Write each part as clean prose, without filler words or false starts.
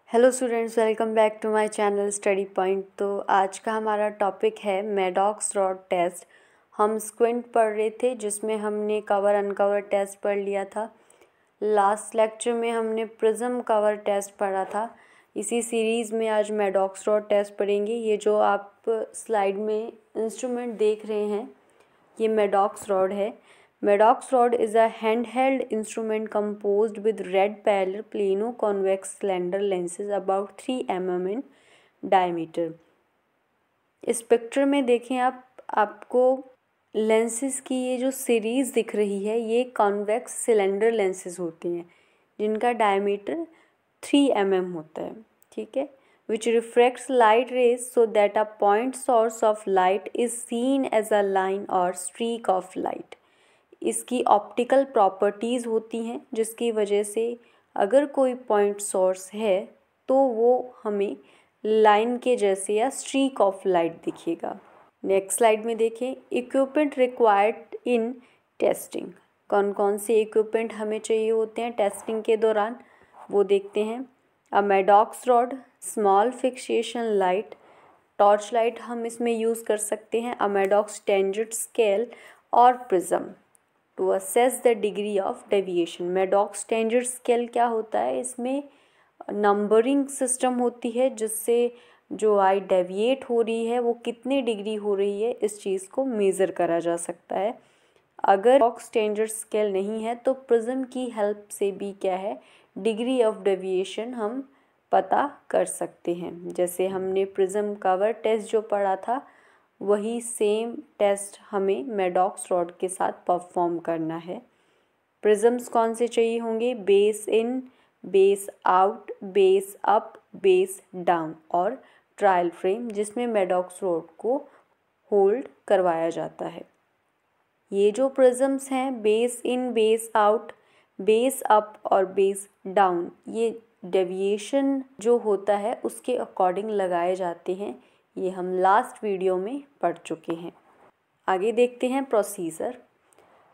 Hello students, welcome back to my channel study point. तो आज का हमारा टॉपिक है मैडॉक्स रॉड टेस्ट। हम स्क्विंट पढ़ रहे थे जिसमें हमने कवर अनकवर टेस्ट पढ़ लिया था। लास्ट लेक्चर में हमने प्रिज्म कवर टेस्ट पढ़ा था। इसी सीरीज़ में आज मैडॉक्स रॉड टेस्ट पढ़ेंगे। ये जो आप स्लाइड में इंस्ट्रूमेंट देख रहे हैं ये मैडॉक्स रॉड है। Maddox rod is a handheld instrument composed with red parallel plano-convex slender lenses about 3 mm in diameter। इस पिक्चर में देखें आपको लेंसेज की ये जो सीरीज़ दिख रही है ये कॉन्वेक्स सिलेंडर लेंसेज होती हैं जिनका डायमीटर 3 mm होता है, ठीक है। Which refracts light rays so that a point source of light is seen as a line or streak of light। इसकी ऑप्टिकल प्रॉपर्टीज़ होती हैं जिसकी वजह से अगर कोई पॉइंट सोर्स है तो वो हमें लाइन के जैसे या स्ट्रीक ऑफ लाइट दिखेगा। नेक्स्ट स्लाइड में देखें, इक्विपमेंट रिक्वायर्ड इन टेस्टिंग। कौन कौन से इक्विपमेंट हमें चाहिए होते हैं टेस्टिंग के दौरान वो देखते हैं। A Maddox rod, small fixation light, torch light हम इसमें यूज़ कर सकते हैं, अ मैडॉक्स टेंजेंट स्केल और prism to assess the degree of deviation. Maddox tangent scale क्या होता है, इसमें नंबरिंग सिस्टम होती है जिससे जो आई डेविएट हो रही है वो कितने डिग्री हो रही है इस चीज़ को मेज़र करा जा सकता है। अगर मैडॉक्स टेंजेंट स्केल नहीं है तो प्रिज्म की हेल्प से भी क्या है डिग्री ऑफ डेविएशन हम पता कर सकते हैं। जैसे हमने प्रिज्म कवर टेस्ट जो पढ़ा था वही सेम टेस्ट हमें मैडॉक्स रॉड के साथ परफॉर्म करना है। प्रिज्म्स कौन से चाहिए होंगे, base in, base out, base up, base down और ट्रायल फ्रेम जिसमें मैडॉक्स रॉड को होल्ड करवाया जाता है। ये जो प्रिज्म्स हैं base in, base out, base up और बेस डाउन, ये डेविएशन जो होता है उसके अकॉर्डिंग लगाए जाते हैं। ये हम लास्ट वीडियो में पढ़ चुके हैं। आगे देखते हैं procedure.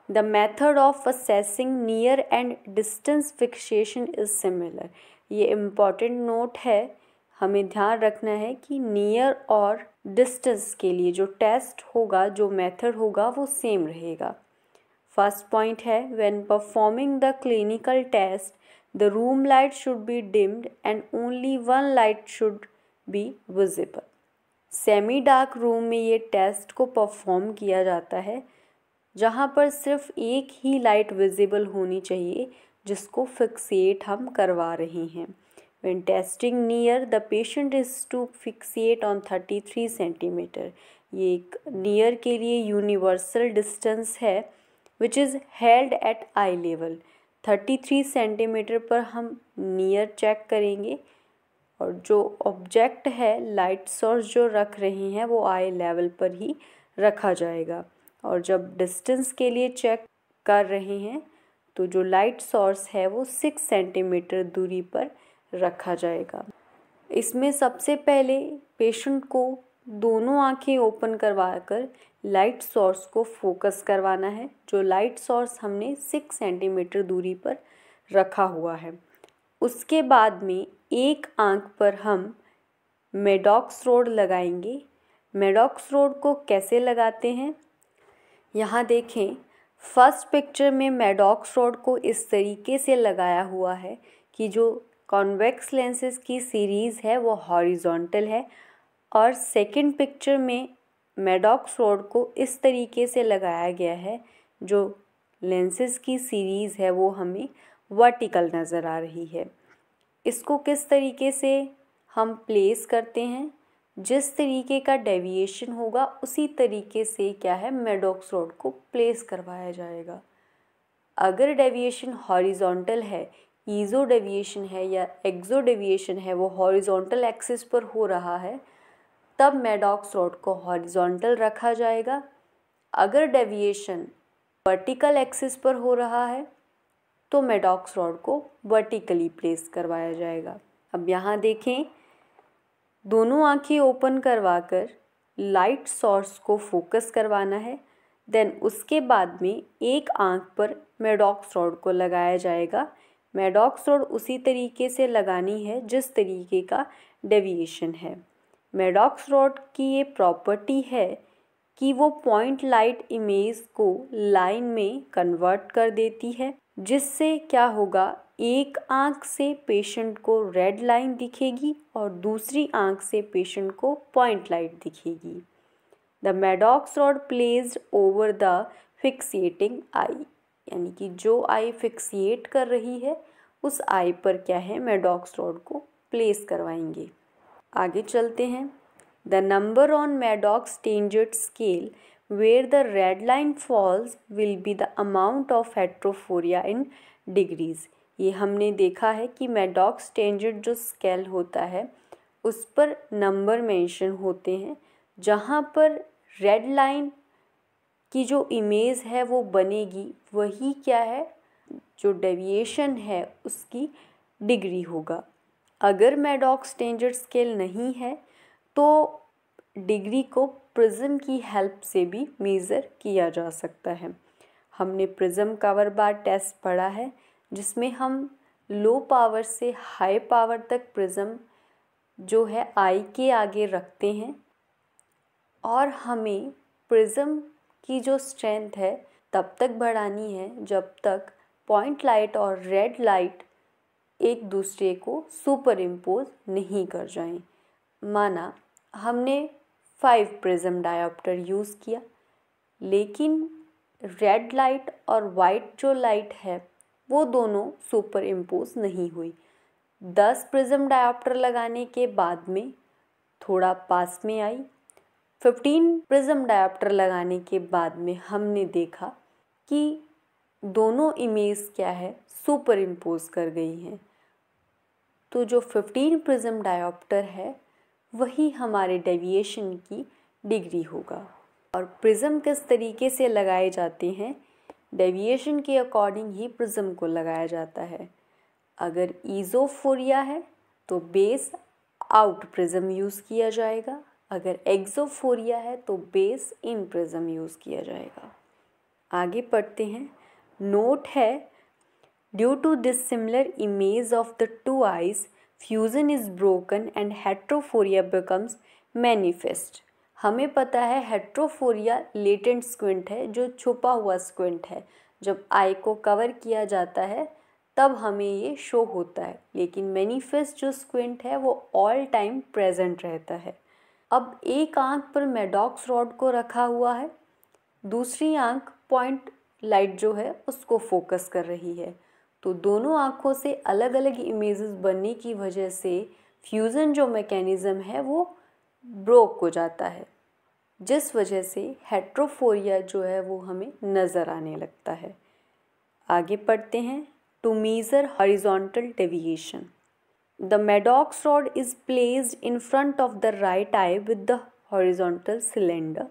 The method of assessing near and distance fixation is similar. ये इम्पॉर्टेंट नोट है, हमें ध्यान रखना है कि नियर और डिस्टेंस के लिए जो टेस्ट होगा, जो मेथड होगा वो सेम रहेगा। फर्स्ट पॉइंट है, when performing the clinical test the room light should be dimmed and only one light should be visible. Semi dark room में ये टेस्ट को परफॉर्म किया जाता है जहाँ पर सिर्फ एक ही लाइट विजिबल होनी चाहिए जिसको फिक्सेट हम करवा रहे हैं। When testing near the patient is to fixate on 33 centimetre. ये एक नियर के लिए यूनिवर्सल डिस्टेंस है which is held at eye level. 33 centimetre पर हम नियर चेक करेंगे और जो ऑब्जेक्ट है लाइट सोर्स जो रख रहे हैं वो आई लेवल पर ही रखा जाएगा। और जब डिस्टेंस के लिए चेक कर रहे हैं तो जो लाइट सोर्स है वो 6 सेंटीमीटर दूरी पर रखा जाएगा। इसमें सबसे पहले पेशेंट को दोनों आंखें ओपन करवाकर लाइट सोर्स को फोकस करवाना है। जो लाइट सोर्स हमने 6 सेंटीमीटर दूरी पर रखा हुआ है, उसके बाद में एक आंख पर हम मैडॉक्स रॉड लगाएंगे। मैडॉक्स रॉड को कैसे लगाते हैं यहाँ देखें। फर्स्ट पिक्चर में मैडॉक्स रॉड को इस तरीके से लगाया हुआ है कि जो कॉन्वेक्स लेंसेज की सीरीज़ है वो हॉरिजॉन्टल है, और सेकंड पिक्चर में मैडॉक्स रॉड को इस तरीके से लगाया गया है जो लेंसेज की सीरीज़ है वो हमें वर्टिकल नज़र आ रही है। इसको किस तरीके से हम प्लेस करते हैं, जिस तरीके का डेविएशन होगा उसी तरीके से क्या है मैडॉक्स रॉड को प्लेस करवाया जाएगा। अगर डेविएशन हॉरिजॉन्टल है, ईज़ो डेविएशन है या एक्सो डेविएशन है, वो हॉरिजॉन्टल एक्सिस पर हो रहा है तब मैडॉक्स रॉड को हॉरिजॉन्टल रखा जाएगा। अगर डेविएशन वर्टिकल एक्सिस पर हो रहा है तो मैडॉक्स रॉड को वर्टिकली प्लेस करवाया जाएगा। अब यहाँ देखें, दोनों आंखें ओपन करवाकर लाइट सोर्स को फोकस करवाना है। देन उसके बाद में एक आंख पर मैडॉक्स रॉड को लगाया जाएगा मेडॉक्स रॉड उसी तरीके से लगानी है जिस तरीके का डेविएशन है। मेडॉक्स रॉड की ये प्रॉपर्टी है कि वो पॉइंट लाइट इमेज को लाइन में कन्वर्ट कर देती है, जिससे क्या होगा, एक आंख से पेशेंट को रेड लाइन दिखेगी और दूसरी आंख से पेशेंट को पॉइंट लाइट दिखेगी। The Maddox rod placed over the fixating eye, यानी कि जो आई फिक्सिएट कर रही है उस आई पर क्या है, मेडॉक्स रॉड को प्लेस करवाएंगे। आगे चलते हैं। The number on Maddox tangent scale where the red line falls will be the amount of heterophoria in degrees. ये हमने देखा है कि मेडॉक्स टेंजर्ड जो स्केल होता है उस पर नंबर मेंशन होते हैं, जहाँ पर रेड लाइन की जो इमेज है वो बनेगी, वही क्या है, जो डेविएशन है उसकी डिग्री होगा। अगर मेडॉक्स टेंजर्ड स्केल नहीं है तो डिग्री को प्रिज्म की हेल्प से भी मेज़र किया जा सकता है। हमने प्रिज्म कवर बार टेस्ट पढ़ा है, जिसमें हम लो पावर से हाई पावर तक प्रिज्म जो है आई के आगे रखते हैं और हमें प्रिज्म की जो स्ट्रेंथ है तब तक बढ़ानी है जब तक पॉइंट लाइट और रेड लाइट एक दूसरे को सुपर इम्पोज नहीं कर जाएं। माना हमने 5 प्रिज्म डायोप्टर यूज़ किया, लेकिन रेड लाइट और वाइट जो लाइट है वो दोनों सुपर इम्पोज नहीं हुई। 10 प्रिज्म डायोप्टर लगाने के बाद में थोड़ा पास में आई। 15 प्रिज्म डायोप्टर लगाने के बाद में हमने देखा कि दोनों इमेज क्या है, सुपर इम्पोज कर गई हैं। तो जो 15 प्रिज्म डायोप्टर है वही हमारे डेविएशन की डिग्री होगा। और प्रिज्म किस तरीके से लगाए जाते हैं, डेविएशन के अकॉर्डिंग ही प्रिज्म को लगाया जाता है। अगर इज़ोफोरिया है तो बेस आउट प्रिज्म यूज़ किया जाएगा, अगर एक्सोफोरिया है तो बेस इन प्रिज्म यूज़ किया जाएगा। आगे पढ़ते हैं। नोट है, due to this similar image of the two eyes fusion is broken and heterophoria becomes manifest. हमें पता है हेट्रोफोरिया लेटेंट स्क्विंट है, जो छुपा हुआ स्क्विंट है। जब आई को कवर किया जाता है तब हमें ये शो होता है, लेकिन मैनिफेस्ट जो स्क्विंट है वो ऑल टाइम प्रेजेंट रहता है। अब एक आंख पर मेडॉक्स रॉड को रखा हुआ है, दूसरी आंख पॉइंट लाइट जो है उसको फोकस कर रही है, तो दोनों आंखों से अलग अलग इमेजेस बनने की वजह से फ्यूज़न जो मैकेनिज़्म है वो ब्रोक हो जाता है, जिस वजह से हेट्रोफोरिया जो है वो हमें नज़र आने लगता है। आगे पढ़ते हैं। To measure horizontal deviation, the Maddox rod is placed in front of the right eye with the horizontal cylinder.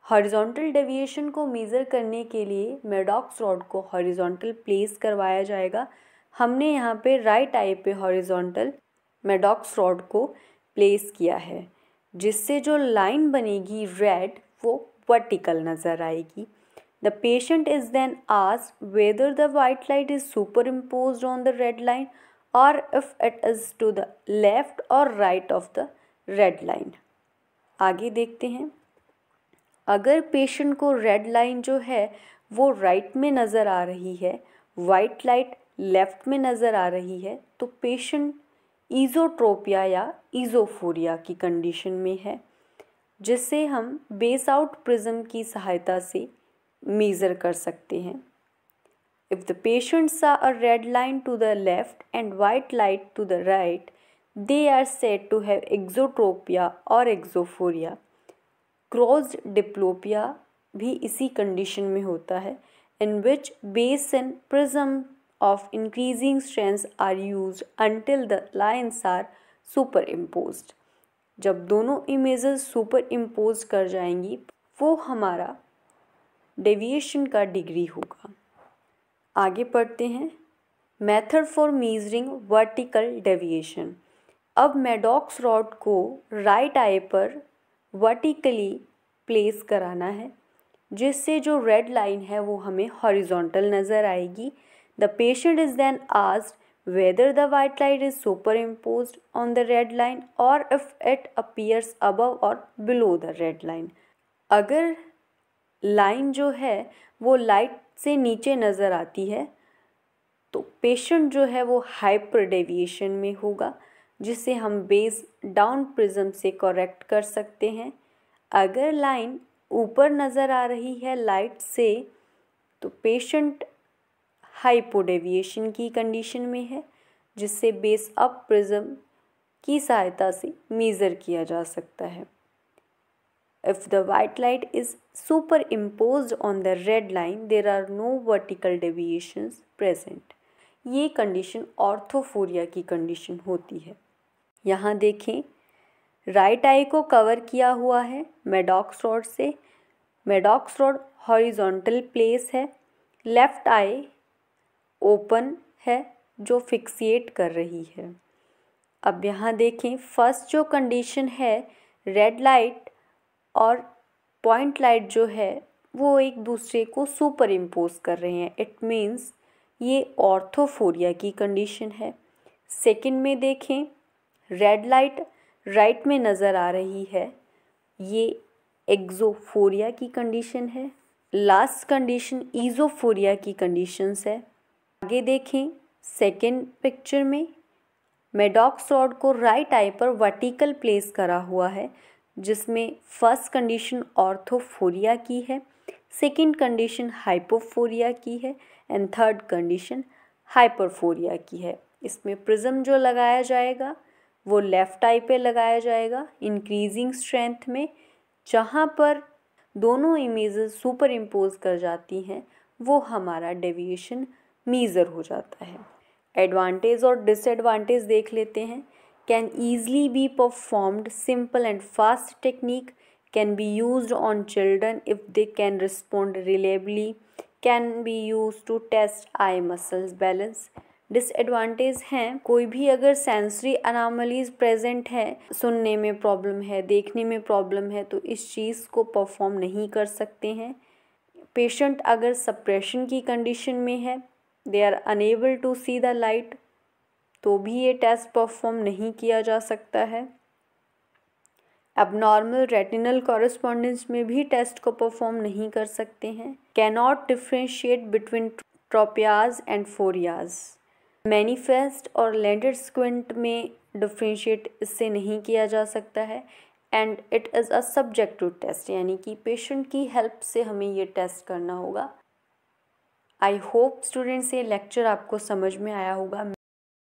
Horizontal deviation को मेज़र करने के लिए मेडॉक्स रॉड को हॉरिजॉन्टल प्लेस करवाया जाएगा। हमने यहाँ पे राइट आई पे हॉरिजॉन्टल मेडॉक्स रॉड को प्लेस किया है, जिससे जो लाइन बनेगी रेड वो वर्टिकल नज़र आएगी। The patient is then asked whether the white light is superimposed on the red line or if it is to the left or right of the red line. आगे देखते हैं। अगर patient को red line जो है वो right में नज़र आ रही है, वाइट लाइट लेफ्ट में नज़र आ रही है, तो पेशेंट ईज़ोट्रोपिया या ईज़ोफोरिया की कंडीशन में है, जिससे हम बेस आउट प्रिज्म की सहायता से मेज़र कर सकते हैं। If the patient saw a red line to the left and white light to the right, they are said to have exotropia or exophoria. Crossed diplopia भी इसी कंडीशन में होता है, in which base and prism of increasing strength are used until the lines are superimposed. जब दोनों images super impose कर जाएंगी वो हमारा डेविएशन का डिग्री होगा। आगे पढ़ते हैं। Method for measuring vertical deviation. अब मेडॉक्स रॉड को राइट आई पर वर्टिकली प्लेस कराना है, जिससे जो रेड लाइन है वो हमें हॉरिजॉन्टल नज़र आएगी। The patient is then asked whether the white light is superimposed on the red line or if it appears above or below the red line. अगर लाइन जो है वो लाइट से नीचे नज़र आती है तो पेशेंट जो है वो हाइपर डेविएशन में होगा, जिसे हम बेस डाउन प्रिज्म से करेक्ट कर सकते हैं। अगर लाइन ऊपर नज़र आ रही है लाइट से तो पेशेंट हाइपोडेविएशन की कंडीशन में है, जिससे बेस अप प्रिज्म की सहायता से मेज़र किया जा सकता है। If the white light is superimposed on the red line, there are no vertical deviations present. ये कंडीशन ऑर्थोफोरिया की कंडीशन होती है। यहाँ देखें, राइट आई को कवर किया हुआ है मेडॉक्स रॉड से। मेडॉक्स रॉड हॉरिजॉन्टल प्लेस है। लेफ्ट आई ओपन है जो फिक्सिएट कर रही है। अब यहाँ देखें, फर्स्ट जो कंडीशन है रेड लाइट और पॉइंट लाइट जो है वो एक दूसरे को सुपर इम्पोज कर रहे हैं। इट मीन्स ये ऑर्थोफोरिया की कंडीशन है। सेकंड में देखें, रेड लाइट राइट में नज़र आ रही है, ये एक्सोफोरिया की कंडीशन है। लास्ट कंडीशन ईजोफोरिया की कंडीशंस है। आगे देखें, सेकंड पिक्चर में मेडॉक्स रॉड को राइट आई पर वर्टिकल प्लेस करा हुआ है, जिसमें फर्स्ट कंडीशन ऑर्थोफोरिया की है, सेकंड कंडीशन हाइपोफोरिया की है एंड थर्ड कंडीशन हाइपरफोरिया की है। इसमें प्रिज्म जो लगाया जाएगा वो लेफ़्ट आई पे लगाया जाएगा इंक्रीजिंग स्ट्रेंथ में। जहाँ पर दोनों इमेजेस सुपर इम्पोज कर जाती हैं वो हमारा डेविएशन मेजर हो जाता है। एडवांटेज और डिसएडवांटेज देख लेते हैं। Can easily be performed. Simple and fast technique can be used on children if they can respond reliably. Can be used to test eye muscles balance. Disadvantage हैं, कोई भी अगर सेंसरी अनोमलीज प्रेजेंट है, सुनने में प्रॉब्लम है, देखने में प्रॉब्लम है, तो इस चीज़ को परफॉर्म नहीं कर सकते हैं। पेशेंट अगर सप्रेशन की कंडीशन में है, they are unable to see the light, तो भी ये टेस्ट परफॉर्म नहीं किया जा सकता है। एबनॉर्मल रेटिनल कॉरेस्पॉन्डेंस में भी टेस्ट को परफॉर्म नहीं कर सकते हैं। Cannot differentiate between tropias and phorias. Manifest और लेंडेड स्क्विंट में डिफ्रेंशिएट इससे नहीं किया जा सकता है and it is a subjective test, यानी कि पेशेंट की हेल्प से हमें ये टेस्ट करना होगा। आई होप स्टूडेंट्स ये लेक्चर आपको समझ में आया होगा।